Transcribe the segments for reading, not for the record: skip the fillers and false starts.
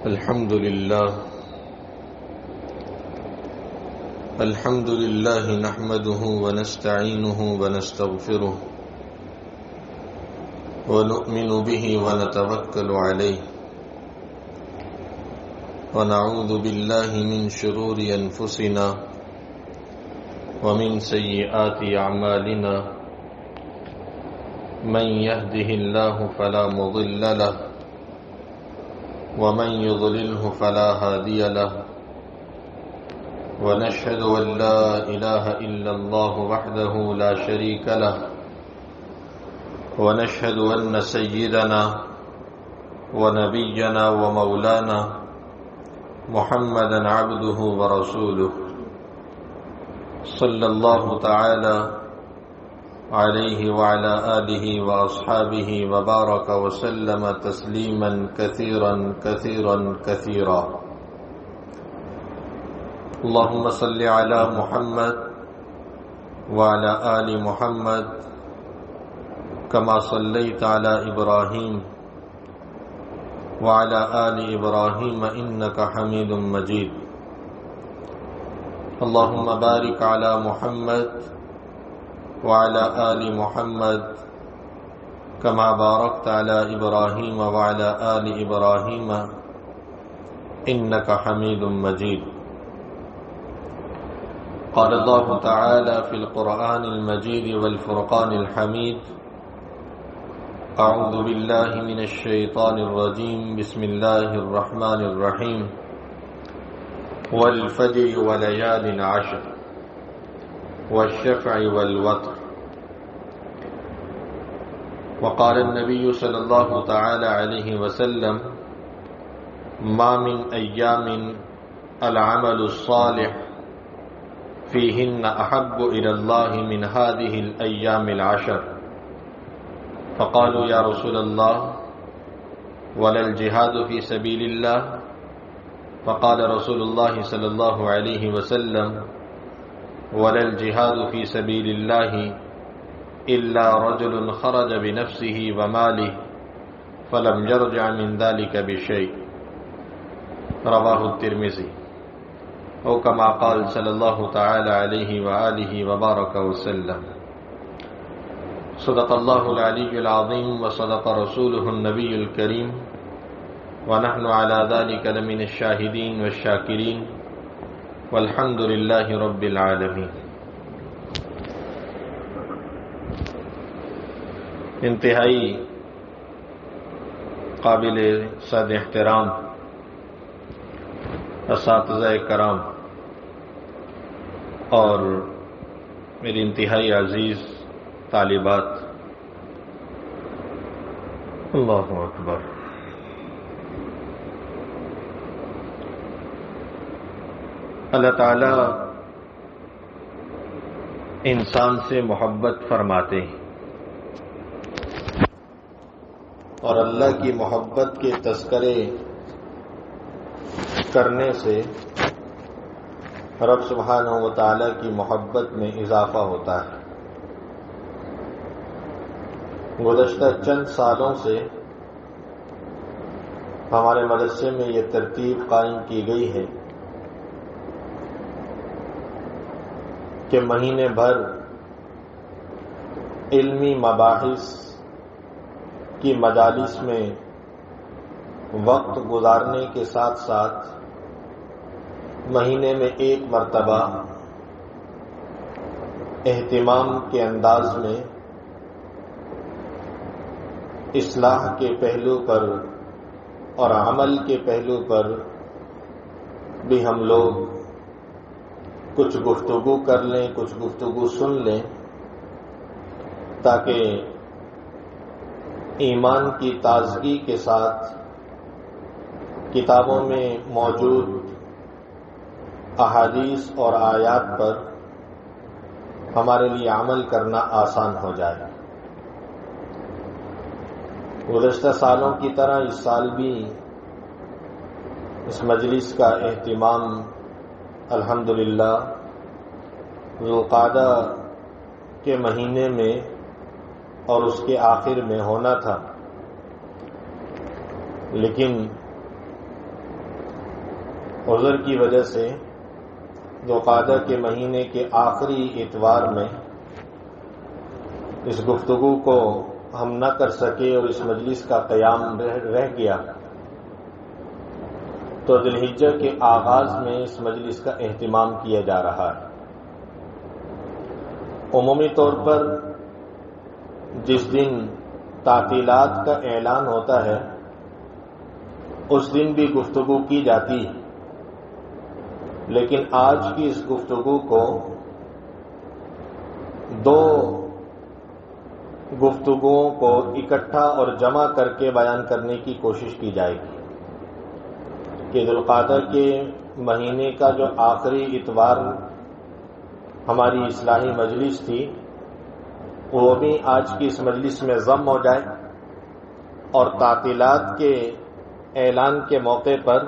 الحمد لله نحمده ونستعينه ونستغفره ونؤمن به ونتوكل عليه ونعوذ بالله من شرور أنفسنا ومن سيئات أعمالنا من يهده الله فلا مضل له ومن يضلله فلا هادي له ونشهد أن لا إله إلا الله وحده لا شريك له ونشهد أن سيدنا ونبينا ومولانا محمدا عبده ورسوله صلى الله تعالى عليه وعلى آله وأصحابه وبارك وسلم تسليما كثيرا كثيرا كثيرا. اللهم صل على محمد وعلى آل محمد كما صليت على إبراهيم وعلى آل إبراهيم إنك حميد مجيد. اللهم بارك على محمد وعلى آل محمد كما باركت على إبراهيم وعلى آل إبراهيم إنك حميد مجيد. قال الله تعالى في القرآن المجيد والفرقان الحميد: أعوذ بالله من الشيطان الرجيم بسم الله الرحمن الرحيم والفجر وليال عشر والشفع والوتر. وقال النبي صلى الله تعالى عليه وسلم: ما من أيام العمل الصالح فيهن أحب إلى الله من هذه الأيام العشر. فقالوا يا رسول الله ولا الجهاد في سبيل الله؟ فقال رسول الله صلى الله عليه وسلم: ولا الجهاد في سبيل الله إلا رجل خرج بنفسه وماله فلم يرجع من ذلك بشيء. رواه الترمذي. او كما قال صلی اللہ تعالی علیہ وآلہ وبارک وسلم. صدق اللہ العلی العظیم وصدق رسولہ النبی الکریم ونحن على ذلك لمن الشاہدین والشاکرین والحمد للہ رب العالمین. انتہائی قابل صد احترام اساتذہ کرام اور میری انتہائی عزیز طالبات، اللہ اکبر. اللہ تعالی انسان سے محبت فرماتے ہیں اور اللہ کی محبت کے تذکرے کرنے سے رب سبحانہ و تعالی کی محبت میں اضافہ ہوتا ہے. گزشتہ چند سالوں سے ہمارے مدرسے میں یہ ترتیب قائم کی گئی ہے کہ مہینے بھر علمی مباحث کی مجالس میں وقت گزارنے کے ساتھ ساتھ مہینے میں ایک مرتبہ اہتمام کے انداز میں اصلاح کے پہلو پر اور عمل کے پہلو پر بھی ہم لوگ کچھ گفتگو کر لیں، کچھ گفتگو سن لیں، تاکہ ایمان کی تازگی کے ساتھ کتابوں میں موجود احادیث اور آیات پر ہمارے لیے عمل کرنا آسان ہو جائے. گزشتہ سالوں کی طرح اس سال بھی اس مجلس کا اہتمام الحمدللہ ذوالقعدہ کے مہینے میں اور اس کے آخر میں ہونا تھا، لیکن عذر کی وجہ سے ذوالقعدہ کے مہینے کے آخری اتوار میں اس گفتگو کو ہم نہ کر سکے اور اس مجلس کا قیام رہ گیا، تو ذی الحجہ کے آغاز میں اس مجلس کا اہتمام کیا جا رہا ہے۔ عمومی طور پر جس دن تعطیلات کا اعلان ہوتا ہے اس دن بھی گفتگو کی جاتی ہے، لیکن آج کی اس گفتگو کو دو گفتگوؤں کو اکٹھا اور جمع کر کے بیان کرنے کی کوشش کی جائے گی کہ ذوالقعدہ کے مہینے کا جو آخری اتوار ہماری اصلاحی مجلس تھی وہ بھی آج کی اس مجلس میں ضم ہو جائے، اور تعطیلات کے اعلان کے موقع پر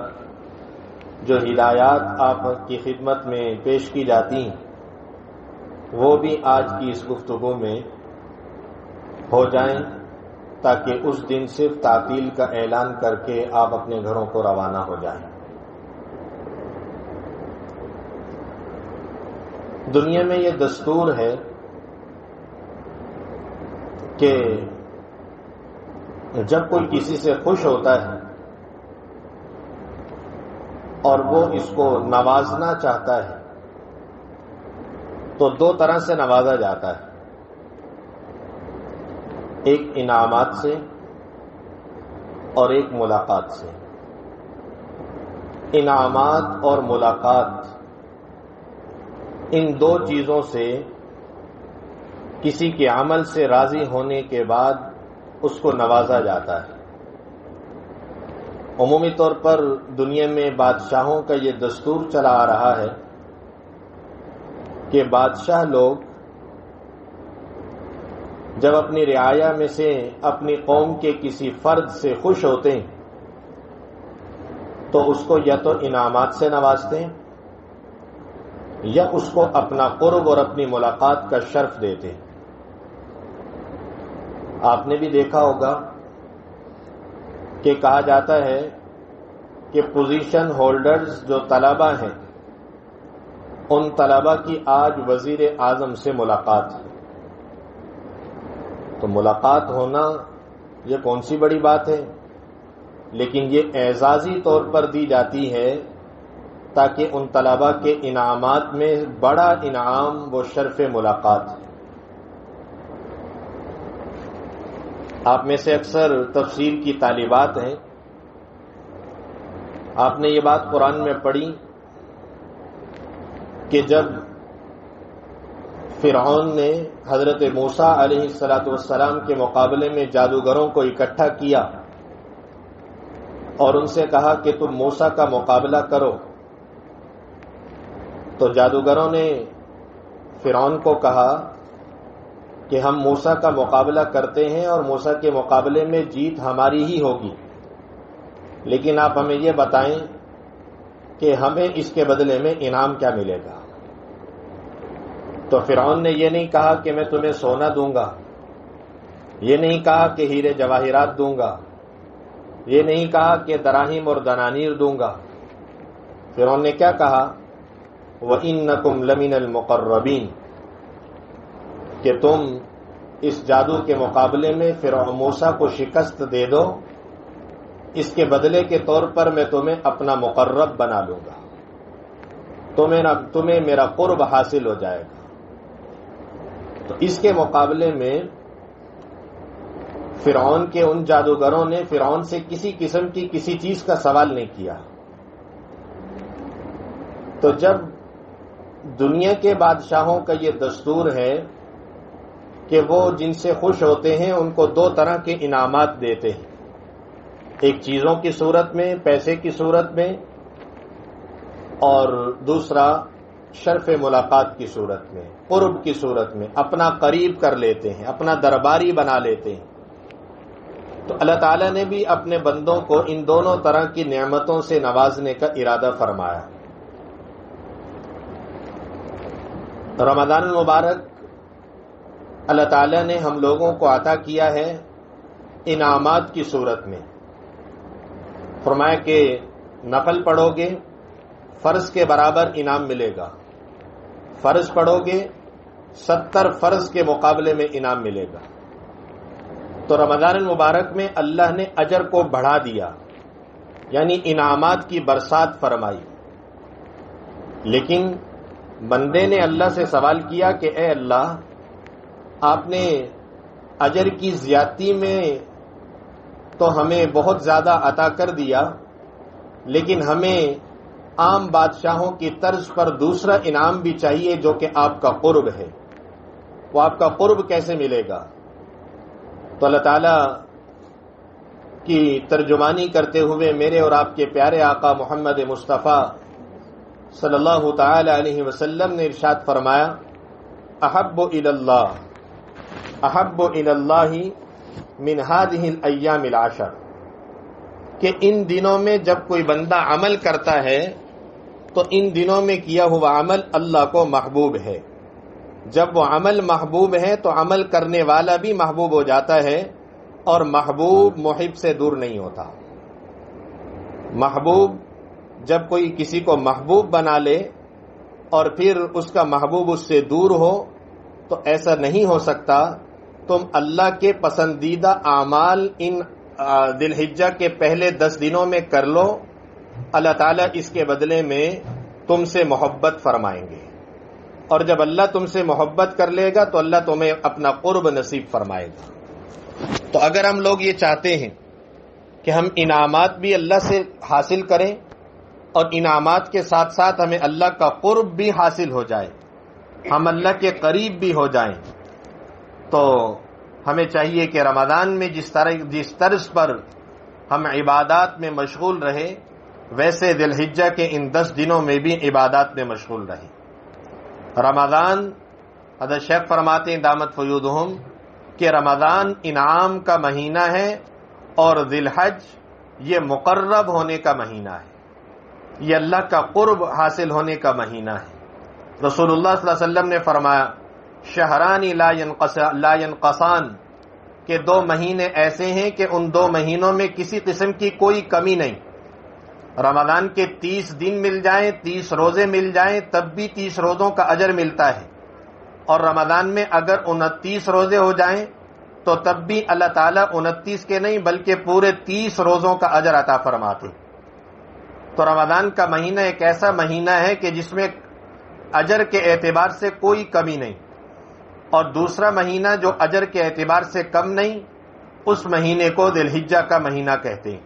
جو ہدایات آپ کی خدمت میں پیش کی جاتی ہیں وہ بھی آج کی اس گفتگو میں ہو جائیں، تاکہ اس دن صرف تعطیل کا اعلان کر کے آپ اپنے گھروں کو روانہ ہو جائیں۔ دنیا میں یہ دستور ہے کہ جب کوئی کسی سے خوش ہوتا ہے اور وہ اس کو نوازنا چاہتا ہے تو دو طرح سے نوازا جاتا ہے، ایک انعامات سے اور ایک ملاقات سے۔ انعامات اور ملاقات، ان دو چیزوں سے کسی کے عمل سے راضی ہونے کے بعد اس کو نوازا جاتا ہے۔ عمومی طور پر دنیا میں بادشاہوں کا یہ دستور چلا آ رہا ہے کہ بادشاہ لوگ جب اپنی رعایا میں سے اپنی قوم کے کسی فرد سے خوش ہوتے ہیں تو اس کو یا تو انعامات سے نوازتے ہیں یا اس کو اپنا قرب اور اپنی ملاقات کا شرف دیتے ہیں۔ آپ نے بھی دیکھا ہوگا کہ کہا جاتا ہے کہ پوزیشن ہولڈرز جو طلبہ ہیں ان طلبہ کی آج وزیر اعظم سے ملاقات ہے۔ تو ملاقات ہونا یہ کون سی بڑی بات ہے، لیکن یہ اعزازی طور پر دی جاتی ہے تاکہ ان طلبہ کے انعامات میں بڑا انعام وہ شرف ملاقات ہے۔ آپ میں سے اکثر تفسیر کی طالبات ہیں، آپ نے یہ بات قرآن میں پڑھی کہ جب فرعون نے حضرت موسیٰ علیہ السلام کے مقابلے میں جادوگروں کو اکٹھا کیا اور ان سے کہا کہ تم موسیٰ کا مقابلہ کرو، تو جادوگروں نے فرعون کو کہا کہ ہم موسیٰ کا مقابلہ کرتے ہیں اور موسیٰ کے مقابلے میں جیت ہماری ہی ہوگی، لیکن آپ ہمیں یہ بتائیں کہ ہمیں اس کے بدلے میں انعام کیا ملے گا۔ تو فرعون نے یہ نہیں کہا کہ میں تمہیں سونا دوں گا، یہ نہیں کہا کہ ہیرے جواہرات دوں گا، یہ نہیں کہا کہ دراہیم اور دنانیر دوں گا۔ فرعون نے کیا کہا؟ وَإِنَّكُمْ لَمِنَ الْمُقَرَّبِينَ، کہ تم اس جادو کے مقابلے میں فرعون موسیٰ کو شکست دے دو، اس کے بدلے کے طور پر میں تمہیں اپنا مقرب بنا لوں گا، تمہیں میرا قرب حاصل ہو جائے گا۔ تو اس کے مقابلے میں فرعون کے ان جادوگروں نے فرعون سے کسی قسم کی کسی چیز کا سوال نہیں کیا۔ تو جب دنیا کے بادشاہوں کا یہ دستور ہے کہ وہ جن سے خوش ہوتے ہیں ان کو دو طرح کے انعامات دیتے ہیں، ایک چیزوں کی صورت میں، پیسے کی صورت میں، اور دوسرا شرف ملاقات کی صورت میں، قرب کی صورت میں، اپنا قریب کر لیتے ہیں، اپنا درباری بنا لیتے ہیں۔ تو اللہ تعالیٰ نے بھی اپنے بندوں کو ان دونوں طرح کی نعمتوں سے نوازنے کا ارادہ فرمایا۔ رمضان المبارک اللہ تعالیٰ نے ہم لوگوں کو عطا کیا ہے انعامات کی صورت میں۔ فرمایا کہ نفل پڑھو گے فرض کے برابر انعام ملے گا، فرض پڑھو گے 70 فرض کے مقابلے میں انعام ملے گا۔ تو رمضان المبارک میں اللہ نے اجر کو بڑھا دیا، یعنی انعامات کی برسات فرمائی۔ لیکن بندے نے اللہ سے سوال کیا کہ اے اللہ، آپ نے اجر کی زیادتی میں تو ہمیں بہت زیادہ عطا کر دیا، لیکن ہمیں عام بادشاہوں کی طرز پر دوسرا انعام بھی چاہیے جو کہ آپ کا قرب ہے۔ وہ آپ کا قرب کیسے ملے گا؟ تو اللہ تعالیٰ کی ترجمانی کرتے ہوئے میرے اور آپ کے پیارے آقا محمد مصطفیٰ صلی اللہ تعالی علیہ وسلم نے ارشاد فرمایا، احب الی اللہ من هذه الايام العشر، کہ ان دنوں میں جب کوئی بندہ عمل کرتا ہے تو ان دنوں میں کیا ہوا عمل اللہ کو محبوب ہے۔ جب وہ عمل محبوب ہے تو عمل کرنے والا بھی محبوب ہو جاتا ہے، اور محبوب محب سے دور نہیں ہوتا۔ محبوب جب کوئی کسی کو محبوب بنا لے اور پھر اس کا محبوب اس سے دور ہو تو ایسا نہیں ہو سکتا۔ تم اللہ کے پسندیدہ اعمال ان ذی الحجہ کے پہلے 10 دنوں میں کر لو، اللہ تعالیٰ اس کے بدلے میں تم سے محبت فرمائیں گے، اور جب اللہ تم سے محبت کر لے گا تو اللہ تمہیں اپنا قرب نصیب فرمائے گا۔ تو اگر ہم لوگ یہ چاہتے ہیں کہ ہم انعامات بھی اللہ سے حاصل کریں اور انعامات کے ساتھ ساتھ ہمیں اللہ کا قرب بھی حاصل ہو جائے، ہم اللہ کے قریب بھی ہو جائیں، تو ہمیں چاہیے کہ رمضان میں جس طرز پر ہم عبادات میں مشغول رہے، ویسے ذی الحجہ کے ان 10 دنوں میں بھی عبادات میں مشغول رہیں۔ رمضان، حضرت شیخ فرماتے ہیں دامت فیوضہم کہ رمضان انعام کا مہینہ ہے اور ذی الحج یہ مقرب ہونے کا مہینہ ہے، یہ اللہ کا قرب حاصل ہونے کا مہینہ ہے۔ رسول اللہ صلی اللہ علیہ وسلم نے فرمایا، شہرانی لا ينقصان، کہ 2 مہینے ایسے ہیں کہ ان 2 مہینوں میں کسی قسم کی کوئی کمی نہیں۔ رمضان کے 30 دن مل جائیں، 30 روزے مل جائیں، تب بھی 30 روزوں کا اجر ملتا ہے، اور رمضان میں اگر 29 روزے ہو جائیں تو تب بھی اللہ تعالیٰ 29 کے نہیں بلکہ پورے 30 روزوں کا اجر عطا فرماتے۔ تو رمضان کا مہینہ ایک ایسا مہینہ ہے کہ جس میں اجر کے اعتبار سے کوئی کمی نہیں، اور دوسرا مہینہ جو اجر کے اعتبار سے کم نہیں، اس مہینے کو ذی الحجہ کا مہینہ کہتے ہیں،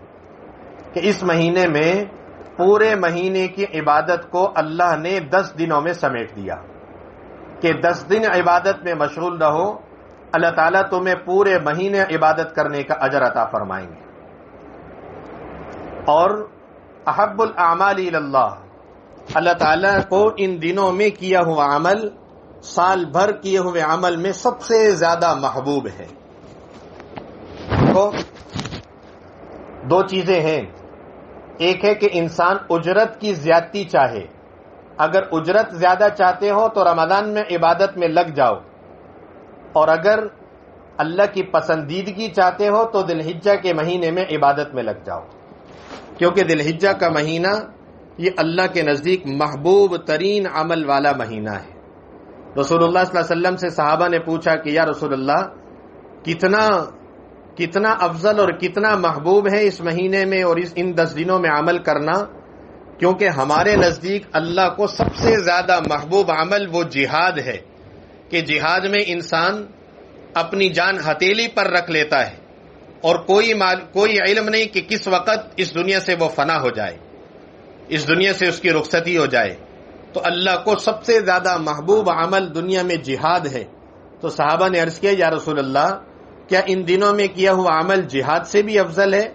کہ اس مہینے میں پورے مہینے کی عبادت کو اللہ نے 10 دنوں میں سمیٹ دیا، کہ 10 دن عبادت میں مشغول رہو، اللہ تعالیٰ تمہیں پورے مہینے عبادت کرنے کا اجر عطا فرمائیں گے۔ اور احب الاعمال الی اللہ، اللہ تعالیٰ کو ان دنوں میں کیا ہوا عمل سال بھر کیے ہوئے عمل میں سب سے زیادہ محبوب ہے۔ تو 2 چیزیں ہیں، ایک ہے کہ انسان اجرت کی زیادتی چاہے، اگر اجرت زیادہ چاہتے ہو تو رمضان میں عبادت میں لگ جاؤ، اور اگر اللہ کی پسندیدگی چاہتے ہو تو ذی الحجہ کے مہینے میں عبادت میں لگ جاؤ، کیونکہ ذی الحجہ کا مہینہ یہ اللہ کے نزدیک محبوب ترین عمل والا مہینہ ہے۔ رسول اللہ صلی اللہ علیہ وسلم سے صحابہ نے پوچھا کہ یا رسول اللہ، کتنا افضل اور کتنا محبوب ہے اس مہینے میں اور ان 10 دنوں میں عمل کرنا؟ کیونکہ ہمارے نزدیک اللہ کو سب سے زیادہ محبوب عمل وہ جہاد ہے، کہ جہاد میں انسان اپنی جان ہتھیلی پر رکھ لیتا ہے، اور کوئی علم نہیں کہ کس وقت اس دنیا سے وہ فنا ہو جائے، اس دنیا سے اس کی رخصتی ہو جائے۔ تو اللہ کو سب سے زیادہ محبوب عمل دنیا میں جہاد ہے۔ تو صحابہ نے عرض کیا یا رسول اللہ، کیا ان دنوں میں کیا ہوا عمل جہاد سے بھی افضل ہے؟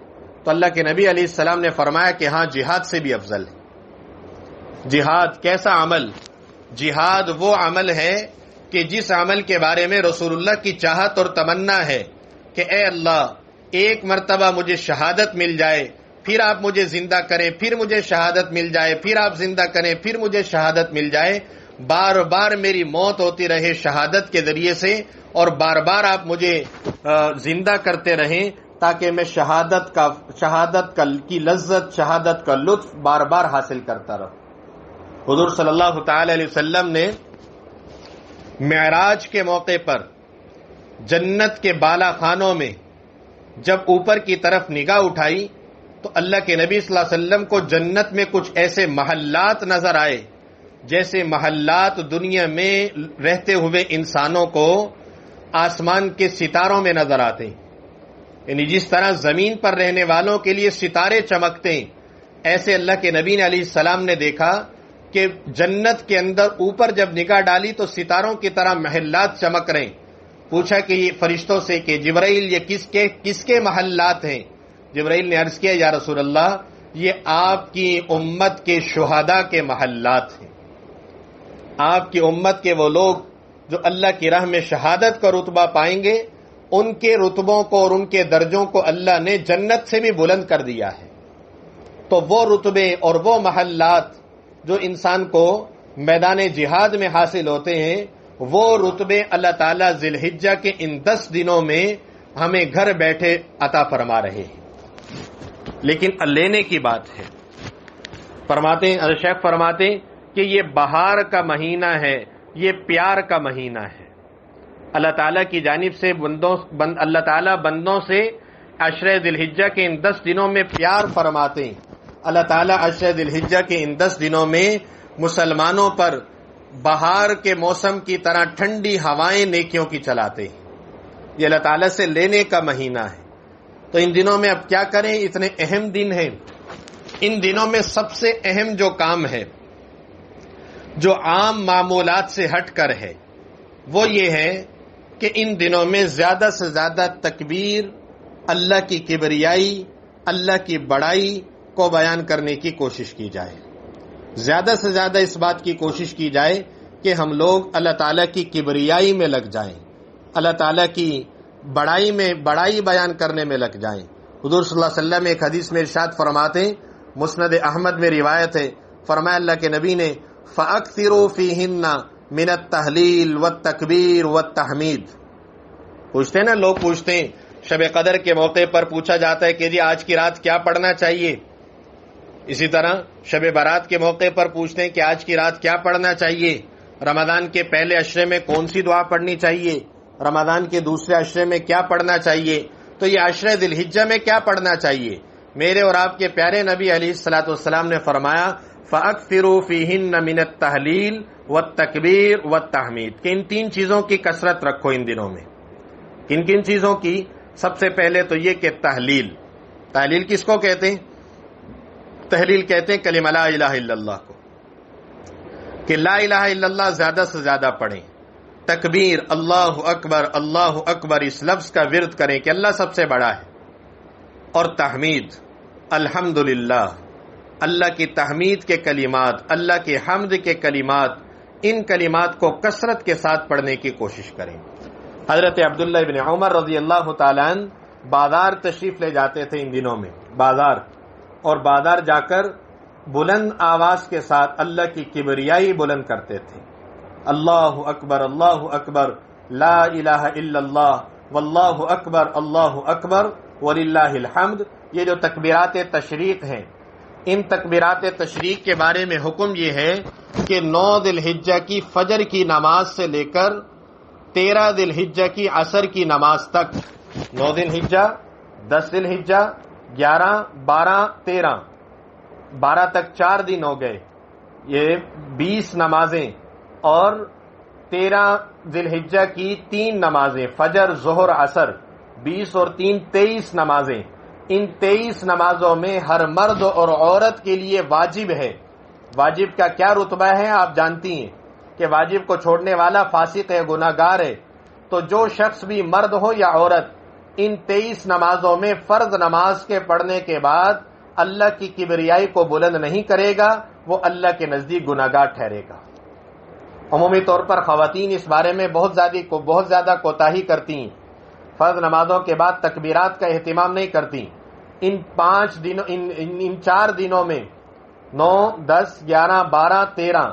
تو اللہ کے نبی علیہ السلام نے فرمایا کہ ہاں، جہاد سے بھی افضل ہے۔ جہاد کیسا عمل؟ جہاد وہ عمل ہے کہ جس عمل کے بارے میں رسول اللہ کی چاہت اور تمنا ہے کہ اے اللہ، ایک مرتبہ مجھے شہادت مل جائے، پھر آپ مجھے زندہ کریں، پھر مجھے شہادت مل جائے، پھر آپ زندہ کریں، پھر مجھے شہادت مل جائے، بار بار میری موت ہوتی رہے شہادت کے ذریعے سے، اور بار بار آپ مجھے زندہ کرتے رہیں تاکہ میں شہادت کی لذت، شہادت کا لطف بار بار حاصل کرتا رہوں۔ حضور صلی اللہ تعالی علیہ وسلم نے معراج کے موقع پر جنت کے بالا خانوں میں جب اوپر کی طرف نگاہ اٹھائی تو اللہ کے نبی صلی اللہ علیہ وسلم کو جنت میں کچھ ایسے محلات نظر آئے جیسے محلات دنیا میں رہتے ہوئے انسانوں کو آسمان کے ستاروں میں نظر آتے ہیں. یعنی جس طرح زمین پر رہنے والوں کے لیے ستارے چمکتے ہیں، ایسے اللہ کے نبی نے علیہ السلام نے دیکھا کہ جنت کے اندر اوپر جب نگاہ ڈالی تو ستاروں کی طرح محلات چمک رہے ہیں. پوچھا کہ یہ فرشتوں سے کہ جبرائیل یہ کس کے محلات ہیں؟ جبرائیل نے عرض کیا یا رسول اللہ یہ آپ کی امت کے شہداء کے محلات ہیں. آپ کی امت کے وہ لوگ جو اللہ کی راہ میں شہادت کا رتبہ پائیں گے، ان کے رتبوں کو اور ان کے درجوں کو اللہ نے جنت سے بھی بلند کر دیا ہے. تو وہ رتبے اور وہ محلات جو انسان کو میدان جہاد میں حاصل ہوتے ہیں، وہ رتبے اللہ تعالیٰ ذی الحجہ کے ان 10 دنوں میں ہمیں گھر بیٹھے عطا فرما رہے ہیں. لیکن لینے کی بات ہے. فرماتے ہیں شیخ فرماتے ہیں کہ یہ بہار کا مہینہ ہے، یہ پیار کا مہینہ ہے. اللہ تعالیٰ کی جانب سے اللہ تعالیٰ بندوں سے عشرہ ذی الحجہ کے ان 10 دنوں میں پیار فرماتے ہیں. اللہ تعالیٰ عشرہ ذی الحجہ کے ان 10 دنوں میں مسلمانوں پر بہار کے موسم کی طرح ٹھنڈی ہوائیں نیکیوں کی چلاتے ہیں. یہ اللہ تعالیٰ سے لینے کا مہینہ ہے. تو ان دنوں میں اب کیا کریں؟ اتنے اہم دن ہیں. ان دنوں میں سب سے اہم جو کام ہے جو عام معمولات سے ہٹ کر ہے وہ یہ ہے کہ ان دنوں میں زیادہ سے زیادہ تکبیر، اللہ کی کبریائی، اللہ کی بڑائی کو بیان کرنے کی کوشش کی جائے. زیادہ سے زیادہ اس بات کی کوشش کی جائے کہ ہم لوگ اللہ تعالیٰ کی کبریائی میں لگ جائیں، اللہ تعالیٰ کی بڑائی بیان کرنے میں لگ جائیں. حضور صلی اللہ علیہ وسلم ایک حدیث میں ارشاد فرماتے ہیں، مسند احمد میں روایت ہے، فرمایا اللہ کے نبی نے فَأَكْثِرُوا فِيهِنَّ مِنَ التَّهْلِيلِ وَالتَّكْبِيرِ وَالتَّحْمِيدِ. پوچھتے ہیں نا لوگ، پوچھتے ہیں شب قدر کے موقع پر پوچھا جاتا ہے کہ جی آج کی رات کیا پڑھنا چاہیے. اسی طرح شب برات کے موقع پر پوچھتے ہیں کہ آج کی رات کیا پڑھنا چاہیے. رمضان کے پہلے عشرے میں کون سی دعا پڑھنی چاہیے، رمضان کے دوسرے عشرے میں کیا پڑھنا چاہیے. تو یہ عشرہ ذی الحجہ میں کیا پڑھنا چاہیے؟ میرے اور آپ کے پیارے نبی علیہ الصلوۃ والسلام نے فرمایا فَأَكْثِرُوا فِيهِنَّ مِنَ التَّهْلِيلِ وَالتَّكْبِيرِ وَالتَّحْمِيدِ کہ ان 3 چیزوں کی کثرت رکھو ان دنوں میں. کن کن چیزوں کی؟ سب سے پہلے تو یہ کہ تحلیل کس کو کہتے ہیں؟ تحلیل کہتے ہیں کلمہ لا الہ الا اللہ کو، کہ لا الہ الا اللہ زیادہ سے زیادہ پڑھیں. تکبیر اللہ اکبر اس لفظ کا ورد کریں کہ اللہ سب سے بڑا ہے. اور تحمید الحمدللہ، اللہ کی تحمید کے کلمات، اللہ کے حمد کے کلمات، ان کلمات کو کثرت کے ساتھ پڑھنے کی کوشش کریں. حضرت عبداللہ ابن عمر رضی اللہ تعالیٰ عنہ بازار تشریف لے جاتے تھے ان دنوں میں، بازار جا کر بلند آواز کے ساتھ اللہ کی کبریائی بلند کرتے تھے. اللہ اکبر لا الہ الا اللہ واللہ اکبر وللہ الحمد. یہ جو تکبیرات تشریق ہیں، ان تکبیرات تشریق کے بارے میں حکم یہ ہے کہ 9 ذی الحجہ کی فجر کی نماز سے لے کر 13 ذی الحجہ کی عصر کی نماز تک، 9 ذی الحجہ، 10 ذی الحجہ، 11، 12، 13، 12 تک 4 دن ہو گئے، یہ 20 نمازیں، اور 13 ذی الحجہ کی 3 نمازیں فجر ظہر عصر، 20 اور 3 23 نمازیں. ان 23 نمازوں میں ہر مرد اور عورت کے لیے واجب ہے. واجب کا کیا رتبہ ہے آپ جانتی ہیں کہ واجب کو چھوڑنے والا فاسق ہے، گناہگار ہے. تو جو شخص بھی مرد ہو یا عورت ان 23 نمازوں میں فرض نماز کے پڑھنے کے بعد اللہ کی کبریائی کو بلند نہیں کرے گا، وہ اللہ کے نزدیک گناہگار ٹھہرے گا. عمومی طور پر خواتین اس بارے میں بہت زیادہ کوتاہی کرتی ہیں، فرض نمازوں کے بعد تکبیرات کا اہتمام نہیں کرتی. ان 4 دنوں میں 9، 10، 11، 12، 13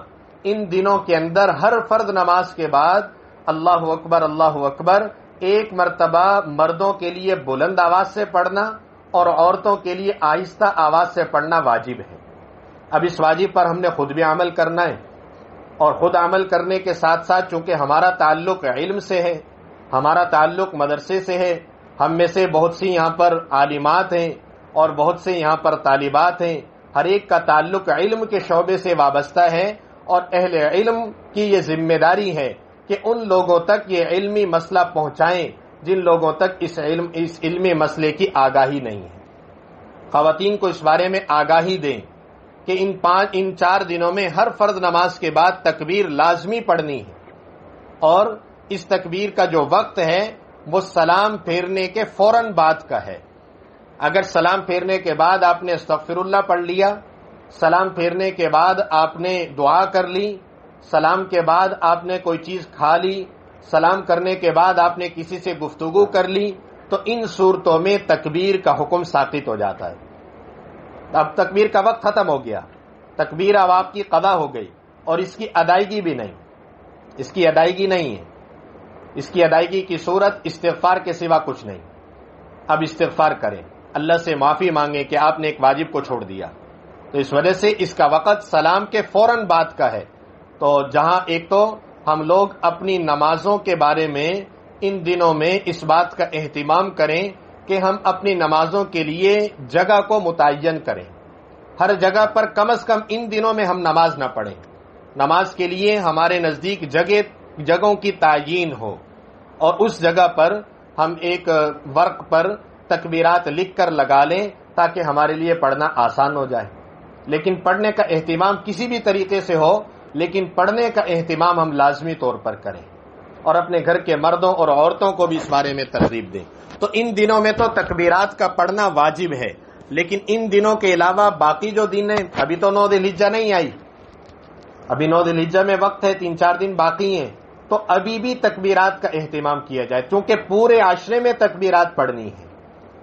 ان دنوں کے اندر ہر فرض نماز کے بعد اللہ اکبر ایک مرتبہ مردوں کے لیے بلند آواز سے پڑھنا اور عورتوں کے لیے آہستہ آواز سے پڑھنا واجب ہے. اب اس واجب پر ہم نے خود بھی عمل کرنا ہے، اور خود عمل کرنے کے ساتھ ساتھ چونکہ ہمارا تعلق علم سے ہے، ہمارا تعلق مدرسے سے ہے، ہم میں سے بہت سی یہاں پر عالمات ہیں اور بہت سے یہاں پر طالبات ہیں، ہر ایک کا تعلق علم کے شعبے سے وابستہ ہے، اور اہل علم کی یہ ذمہ داری ہے کہ ان لوگوں تک یہ علمی مسئلہ پہنچائیں جن لوگوں تک اس علمی مسئلے کی آگاہی نہیں ہے۔ خواتین کو اس بارے میں آگاہی دیں کہ ان 4 دنوں میں ہر فرض نماز کے بعد تکبیر لازمی پڑھنی ہے، اور اس تکبیر کا جو وقت ہے وہ سلام پھیرنے کے فوراً بعد کا ہے۔ اگر سلام پھیرنے کے بعد آپ نے استغفر اللہ پڑھ لیا، سلام پھیرنے کے بعد آپ نے دعا کر لی، سلام کے بعد آپ نے کوئی چیز کھا لی، سلام کرنے کے بعد آپ نے کسی سے گفتگو کر لی، تو ان صورتوں میں تکبیر کا حکم ساقط ہو جاتا ہے۔ اب تکبیر کا وقت ختم ہو گیا، تکبیر اب آپ کی قضا ہو گئی، اور اس کی ادائیگی بھی نہیں، اس کی ادائیگی نہیں ہے۔ اس کی ادائیگی کی صورت استغفار کے سوا کچھ نہیں۔ اب استغفار کریں، اللہ سے معافی مانگیں کہ آپ نے ایک واجب کو چھوڑ دیا، تو اس وجہ سے اس کا وقت سلام کے فوراً بعد کا ہے۔ تو جہاں ایک تو ہم لوگ اپنی نمازوں کے بارے میں ان دنوں میں اس بات کا اہتمام کریں کہ ہم اپنی نمازوں کے لیے جگہ کو متعین کریں، ہر جگہ پر کم از کم ان دنوں میں ہم نماز نہ پڑھیں، نماز کے لیے ہمارے نزدیک جگہوں کی تعیین ہو، اور اس جگہ پر ہم ایک ورق پر تکبیرات لکھ کر لگا لیں تاکہ ہمارے لیے پڑھنا آسان ہو جائے۔ لیکن پڑھنے کا اہتمام کسی بھی طریقے سے ہو، لیکن پڑھنے کا اہتمام ہم لازمی طور پر کریں، اور اپنے گھر کے مردوں اور عورتوں کو بھی اس بارے میں ترغیب دیں۔ تو ان دنوں میں تو تکبیرات کا پڑھنا واجب ہے، لیکن ان دنوں کے علاوہ باقی جو دن ہیں، ابھی تو 9 ذی الحجہ نہیں آئی، ابھی 9 ذی الحجہ میں وقت ہے، 3-4 دن باقی ہیں، تو ابھی بھی تکبیرات کا اہتمام کیا جائے، کیونکہ پورے عشرے میں تکبیرات پڑھنی ہے۔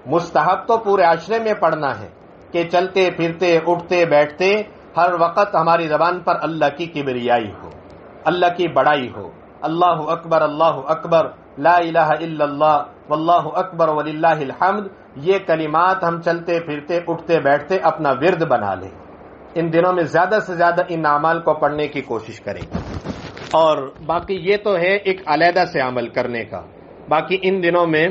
مستحب تو پورے عشرے میں پڑھنا ہے کہ چلتے پھرتے اٹھتے بیٹھتے ہر وقت ہماری زبان پر اللہ کی کبریائی ہو، اللہ کی بڑائی ہو، اللہ اکبر، لا الہ الا اللہ، واللہ اکبر وللہ الحمد، یہ کلمات ہم چلتے پھرتے اٹھتے بیٹھتے اپنا ورد بنا لیں۔ ان دنوں میں زیادہ سے زیادہ ان اعمال کو پڑھنے کی کوشش کریں، اور باقی یہ تو ہے ایک علیحدہ سے عمل کرنے کا۔ باقی ان دنوں میں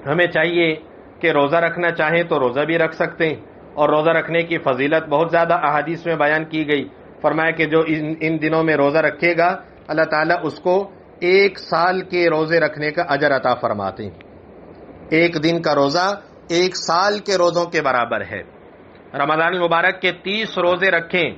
ہمیں چاہیے کہ روزہ رکھنا چاہیں تو روزہ بھی رکھ سکتے ہیں، اور روزہ رکھنے کی فضیلت بہت زیادہ احادیث میں بیان کی گئی۔ فرمایا کہ جو ان دنوں میں روزہ رکھے گا اللہ تعالیٰ اس کو 1 سال کے روزے رکھنے کا اجر عطا فرماتے ہیں۔ 1 دن کا روزہ 1 سال کے روزوں کے برابر ہے۔ رمضان المبارک کے 30 روزے رکھیں،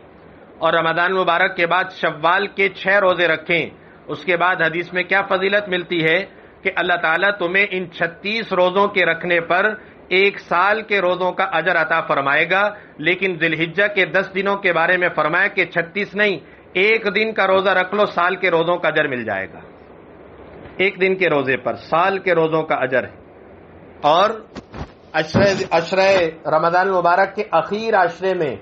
اور رمضان المبارک کے بعد شوال کے 6 روزے رکھیں، اس کے بعد حدیث میں کیا فضیلت ملتی ہے کہ اللہ تعالیٰ تمہیں ان 36 روزوں کے رکھنے پر 1 سال کے روزوں کا اجر عطا فرمائے گا۔ لیکن ذی الحجہ کے 10 دنوں کے بارے میں فرمایا کہ 36 نہیں، 1 دن کا روزہ رکھ لو، سال کے روزوں کا اجر مل جائے گا۔ 1 دن کے روزے پر سال کے روزوں کا اجر ہے۔ اور عشرہ رمضان المبارک کے اخیر عشرے میں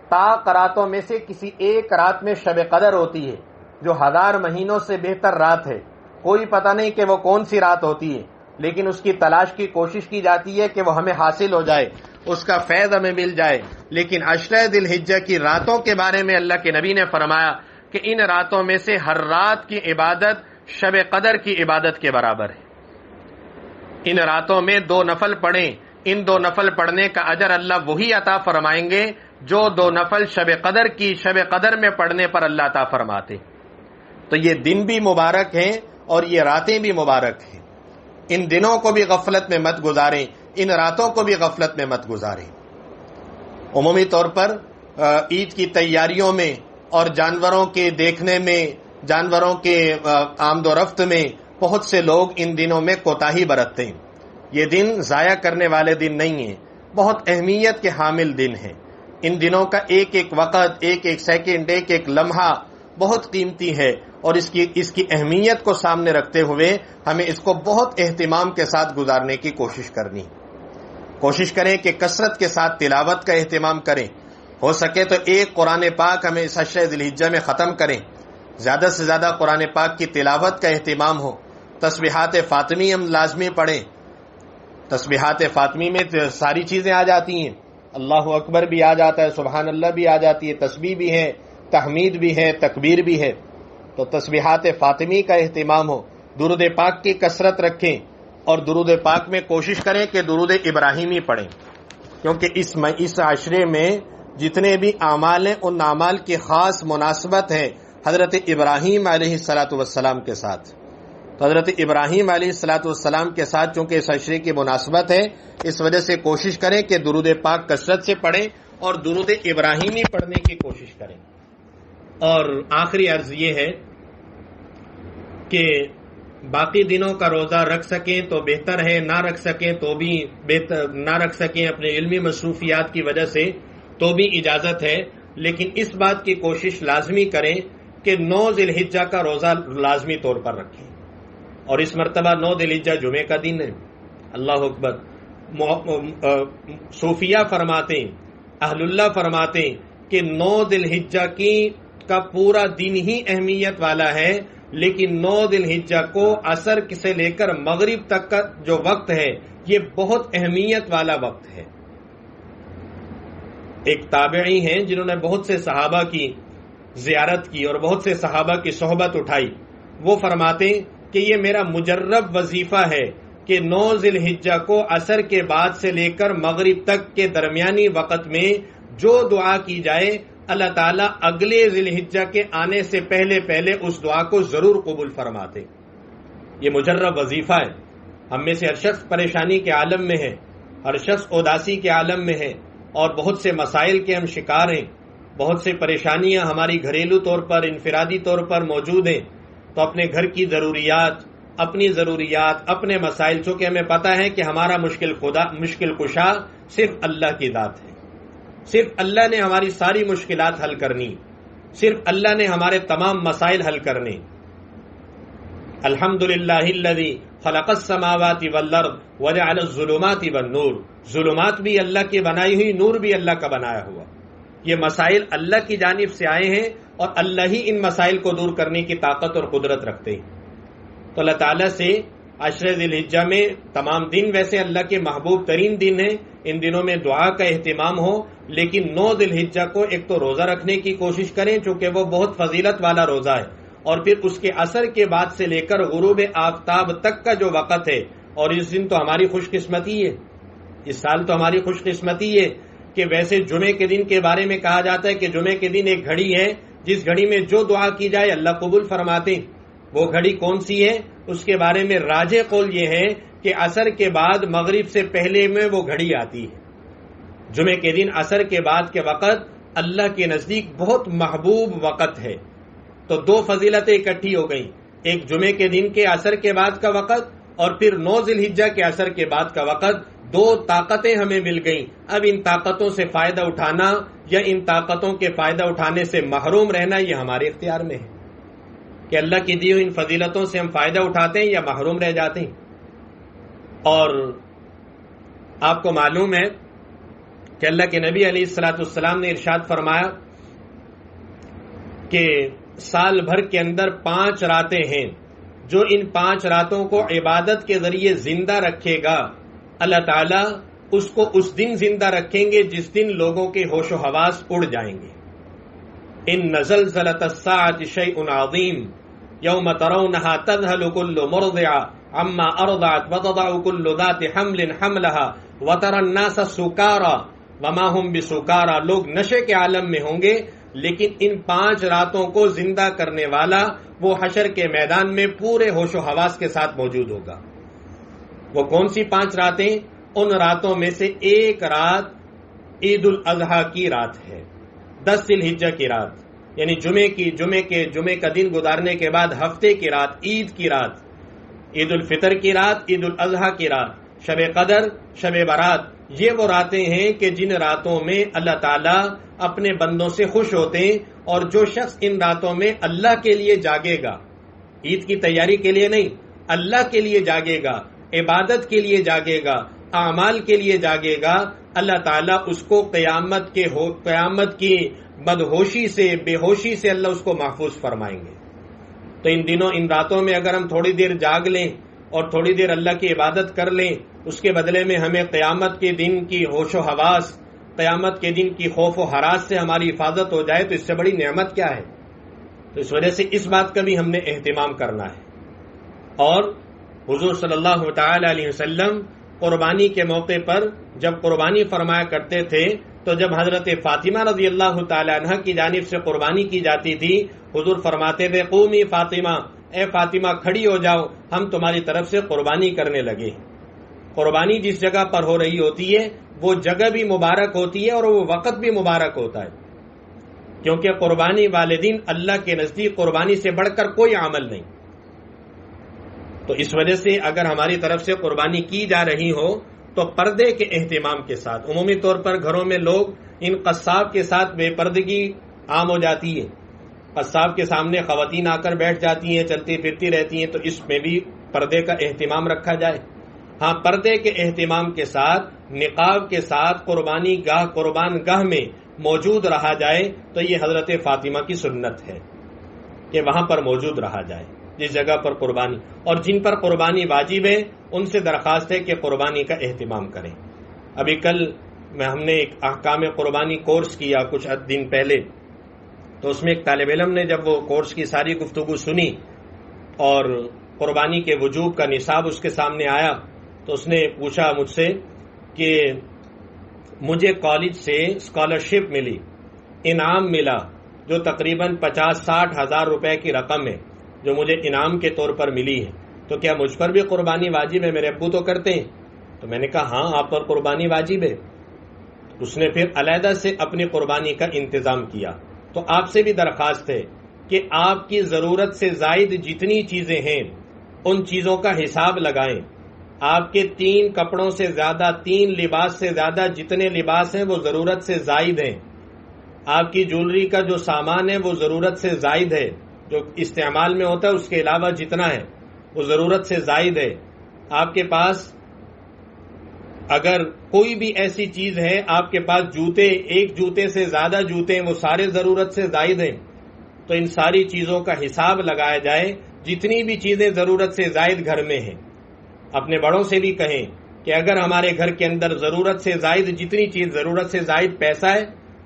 طاق راتوں میں سے کسی ایک رات میں شب قدر ہوتی ہے، جو 1000 مہینوں سے بہتر رات ہے۔ کوئی پتہ نہیں کہ وہ کون سی رات ہوتی ہے، لیکن اس کی تلاش کی کوشش کی جاتی ہے کہ وہ ہمیں حاصل ہو جائے، اس کا فیض ہمیں مل جائے۔ لیکن عشرہ ذی الحجہ کی راتوں کے بارے میں اللہ کے نبی نے فرمایا کہ ان راتوں میں سے ہر رات کی عبادت شب قدر کی عبادت کے برابر ہے۔ ان راتوں میں 2 نفل پڑھیں، ان 2 نفل پڑھنے کا اجر اللہ وہی عطا فرمائیں گے جو 2 نفل شب قدر میں پڑھنے پر اللہ عطا فرماتے۔ تو یہ دن بھی مبارک ہیں اور یہ راتیں بھی مبارک ہیں۔ ان دنوں کو بھی غفلت میں مت گزاریں، ان راتوں کو بھی غفلت میں مت گزاریں۔ عمومی طور پر عید کی تیاریوں میں اور جانوروں کے دیکھنے میں، جانوروں کے آمد و رفت میں بہت سے لوگ ان دنوں میں کوتاہی برتتے ہیں۔ یہ دن ضائع کرنے والے دن نہیں ہیں، بہت اہمیت کے حامل دن ہیں۔ ان دنوں کا ایک ایک وقت، ایک ایک سیکنڈ، ایک ایک لمحہ بہت قیمتی ہے، اور اس کی اہمیت کو سامنے رکھتے ہوئے ہمیں اس کو بہت اہتمام کے ساتھ گزارنے کی کوشش کرنی۔ کوشش کریں کہ کثرت کے ساتھ تلاوت کا اہتمام کریں، ہو سکے تو ایک قرآن پاک ہمیں اس عشرہ ذی الحجہ میں ختم کریں، زیادہ سے زیادہ قرآن پاک کی تلاوت کا اہتمام ہو۔ تسبیحات فاطمی ہم لازمی پڑھیں، تسبیحات فاطمی میں ساری چیزیں آ جاتی ہیں، اللہ اکبر بھی آ جاتا ہے، سبحان اللہ بھی آ جاتی ہے، تسبیح بھی ہے، تحمید بھی ہے، تکبیر بھی ہے. تو تسبیحات فاطمی کا اہتمام ہو، درود پاک کی کثرت رکھیں، اور درود پاک میں کوشش کریں کہ درود ابراہیمی پڑھیں، کیونکہ اس عشرے میں جتنے بھی اعمال ہیں ان اعمال کی خاص مناسبت ہے حضرت ابراہیم علیہ الصلاۃ والسلام کے ساتھ. تو حضرت ابراہیم علیہ الصلاۃ والسلام کے ساتھ چونکہ اس عشرے کی مناسبت ہے، اس وجہ سے کوشش کریں کہ درود پاک کثرت سے پڑھیں اور درود ابراہیمی پڑھنے کی کوشش کریں. اور آخری عرض یہ ہے کہ باقی دنوں کا روزہ رکھ سکیں تو بہتر ہے، نہ رکھ سکیں تو بھی بہتر، نہ رکھ سکیں اپنے علمی مصروفیات کی وجہ سے تو بھی اجازت ہے، لیکن اس بات کی کوشش لازمی کریں کہ 9 ذی الحجہ کا روزہ لازمی طور پر رکھیں. اور اس مرتبہ 9 ذی الحجہ جمعے کا دن ہے. اللہ اکبر. صوفیہ فرماتے ہیں، اہل اللہ فرماتے ہیں کہ 9 ذی الحجہ کا پورا دن ہی اہمیت والا ہے، لیکن 9 ذی الحجہ کو عصر سے لے کر مغرب تک کا جو وقت ہے یہ بہت اہمیت والا وقت ہے. ایک تابعی ہیں جنہوں نے بہت سے صحابہ کی زیارت کی اور بہت سے صحابہ کی صحبت اٹھائی. وہ فرماتے ہیں کہ یہ میرا مجرب وظیفہ ہے کہ 9 ذی الحجہ کو عصر کے بعد سے لے کر مغرب تک کے درمیانی وقت میں جو دعا کی جائے اللہ تعالیٰ اگلے ذی الحجہ کے آنے سے پہلے اس دعا کو ضرور قبول فرماتے. یہ مجرب وظیفہ ہے. ہم میں سے ہر شخص پریشانی کے عالم میں ہے، ہر شخص اداسی کے عالم میں ہے، اور بہت سے مسائل کے ہم شکار ہیں، بہت سے پریشانیاں ہماری گھریلو طور پر انفرادی طور پر موجود ہیں. تو اپنے گھر کی ضروریات، اپنی ضروریات، اپنے مسائل، چونکہ ہمیں پتہ ہے کہ ہمارا مشکل کشا صرف اللہ کی ذات ہے. صرف اللہ نے ہماری ساری مشکلات حل کرنی، صرف اللہ نے ہمارے تمام مسائل حل کرنے. الحمدللہ الذی خلق السماوات والارض وجعل الظلمات والنور. ظلمات بھی اللہ کی بنائی ہوئی، نور بھی اللہ کا بنایا ہوا. یہ مسائل اللہ کی جانب سے آئے ہیں اور اللہ ہی ان مسائل کو دور کرنے کی طاقت اور قدرت رکھتے ہیں. تو اللہ تعالیٰ سے عشر ذی الحجہ میں تمام دن ویسے اللہ کے محبوب ترین دن ہیں، ان دنوں میں دعا کا اہتمام ہو، لیکن 9 ذی الحجہ کو ایک تو روزہ رکھنے کی کوشش کریں چونکہ وہ بہت فضیلت والا روزہ ہے، اور پھر اس کے عصر کے بعد سے لے کر غروب آفتاب تک کا جو وقت ہے. اور اس دن تو ہماری خوش قسمتی ہے، اس سال تو ہماری خوش قسمتی ہے کہ ویسے جمعے کے دن کے بارے میں کہا جاتا ہے کہ جمعے کے دن ایک گھڑی ہے جس گھڑی میں جو دعا کی جائے اللہ قبول فرماتے. وہ گھڑی کون سی ہے؟ اس کے بارے میں راجح قول یہ ہے کہ عصر کے بعد مغرب سے پہلے میں وہ گھڑی آتی ہے. جمعے کے دن عصر کے بعد کے وقت اللہ کے نزدیک بہت محبوب وقت ہے. تو 2 فضیلتیں اکٹھی ہو گئیں، ایک جمعے کے دن کے عصر کے بعد کا وقت اور پھر 9 ذی الحجہ کے عصر کے بعد کا وقت. 2 طاقتیں ہمیں مل گئیں. اب ان طاقتوں سے فائدہ اٹھانا یا ان طاقتوں کے فائدہ اٹھانے سے محروم رہنا یہ ہمارے اختیار میں ہے کہ اللہ کی دی ہوئی ان فضیلتوں سے ہم فائدہ اٹھاتے ہیں یا محروم رہ جاتے ہیں. اور آپ کو معلوم ہے کہ اللہ کے نبی علیہ الصلاۃ والسلام نے ارشاد فرمایا کہ سال بھر کے اندر 5 راتیں ہیں، جو ان 5 راتوں کو عبادت کے ذریعے زندہ رکھے گا اللہ تعالیٰ اس کو اس دن زندہ رکھیں گے جس دن لوگوں کے ہوش و حواس اڑ جائیں گے. ان زلزلۃ الساعۃ شیء عظیم یوم ترونها تذهل كل مرضعة عما ارضعت وتضع كل ذات حمل حملها وترى الناس سکارى وما هم بسکارى. لوگ نشے کے عالم میں ہوں گے، لیکن ان 5 راتوں کو زندہ کرنے والا وہ حشر کے میدان میں پورے ہوش و حواس کے ساتھ موجود ہوگا. وہ کون سی 5 راتیں؟ ان راتوں میں سے ایک رات عید الاضحیٰ کی رات ہے، 10 ذی الحجہ کی رات، یعنی جمعے کا دن گزارنے کے بعد ہفتے کی رات، عید کی رات، عید الفطر کی رات، عید الاضحیٰ کی رات، شب قدر، شب برات. یہ وہ راتیں ہیں کہ جن راتوں میں اللہ تعالیٰ اپنے بندوں سے خوش ہوتے ہیں. اور جو شخص ان راتوں میں اللہ کے لیے جاگے گا، عید کی تیاری کے لیے نہیں، اللہ کے لیے جاگے گا، عبادت کے لیے جاگے گا، اعمال کے لیے جاگے گا، اللہ تعالیٰ اس کو قیامت کی بدہوشی سے، بے ہوشی سے اللہ اس کو محفوظ فرمائیں گے. تو ان دنوں، ان راتوں میں اگر ہم تھوڑی دیر جاگ لیں اور تھوڑی دیر اللہ کی عبادت کر لیں، اس کے بدلے میں ہمیں قیامت کے دن کی ہوش و حواس قیامت کے دن کی خوف و ہراس سے ہماری حفاظت ہو جائے تو اس سے بڑی نعمت کیا ہے؟ تو اس وجہ سے اس بات کا بھی ہم نے اہتمام کرنا ہے. اور حضور صلی اللہ تعالی علیہ وسلم قربانی کے موقع پر جب قربانی فرمایا کرتے تھے تو جب حضرت فاطمہ رضی اللہ تعالی عنہ کی جانب سے قربانی کی جاتی تھی حضور فرماتے تھے قومی فاطمہ، اے فاطمہ کھڑی ہو جاؤ، ہم تمہاری طرف سے قربانی کرنے لگے. قربانی جس جگہ پر ہو رہی ہوتی ہے وہ جگہ بھی مبارک ہوتی ہے اور وہ وقت بھی مبارک ہوتا ہے، کیونکہ قربانی والے دن اللہ کے نزدیک قربانی سے بڑھ کر کوئی عمل نہیں. تو اس وجہ سے اگر ہماری طرف سے قربانی کی جا رہی ہو تو پردے کے اہتمام کے ساتھ. عمومی طور پر گھروں میں لوگ ان قصاب کے ساتھ بے پردگی عام ہو جاتی ہے. قصاب کے سامنے خواتین آ کر بیٹھ جاتی ہیں، چلتی پھرتی رہتی ہیں، تو اس میں بھی پردے کا اہتمام رکھا جائے. ہاں، پردے کے اہتمام کے ساتھ نقاب کے ساتھ قربانی گاہ قربان گاہ میں موجود رہا جائے تو یہ حضرت فاطمہ کی سنت ہے کہ وہاں پر موجود رہا جائے جس جگہ پر قربانی. اور جن پر قربانی واجب ہے ان سے درخواست ہے کہ قربانی کا اہتمام کریں. ابھی کل ہم نے ایک احکام قربانی کورس کیا کچھ دن پہلے، تو اس میں ایک طالب علم نے جب وہ کورس کی ساری گفتگو سنی اور قربانی کے وجوب کا نصاب اس کے سامنے آیا تو اس نے پوچھا مجھ سے کہ مجھے کالج سے اسکالرشپ ملی، انعام ملا جو تقریباً 50-60 ہزار روپے کی رقم ہے جو مجھے انعام کے طور پر ملی ہے، تو کیا مجھ پر بھی قربانی واجب ہے؟ میرے ابو تو کرتے ہیں. تو میں نے کہا ہاں آپ پر قربانی واجب ہے. اس نے پھر علیحدہ سے اپنی قربانی کا انتظام کیا. تو آپ سے بھی درخواست ہے کہ آپ کی ضرورت سے زائد جتنی چیزیں ہیں ان چیزوں کا حساب لگائیں. آپ کے 3 کپڑوں سے زیادہ، 3 لباس سے زیادہ جتنے لباس ہیں وہ ضرورت سے زائد ہیں. آپ کی جولری کا جو سامان ہے وہ ضرورت سے زائد ہے، جو استعمال میں ہوتا ہے اس کے علاوہ جتنا ہے وہ ضرورت سے زائد ہے. آپ کے پاس اگر کوئی بھی ایسی چیز ہے، آپ کے پاس جوتے، ایک جوتے سے زیادہ جوتے ہیں وہ سارے ضرورت سے زائد ہیں، تو ان ساری چیزوں کا حساب لگایا جائے. جتنی بھی چیزیں ضرورت سے زائد گھر میں ہیں، اپنے بڑوں سے بھی کہیں کہ اگر ہمارے گھر کے اندر ضرورت سے زائد جتنی چیز، ضرورت سے زائد پیسہ ہے،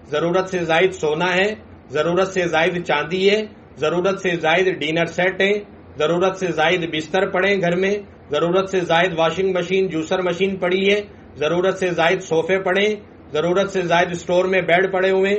ضرورت سے زائد سونا ہے، ضرورت سے زائد چاندی ہے، ضرورت سے زائد ڈنر سیٹ ہے، ضرورت سے زائد بستر پڑے گھر میں، ضرورت سے زائد واشنگ مشین، جوسر مشین پڑی ہے، ضرورت سے زائد صوفے پڑے، ضرورت سے زائد اسٹور میں بیڈ پڑے ہوئے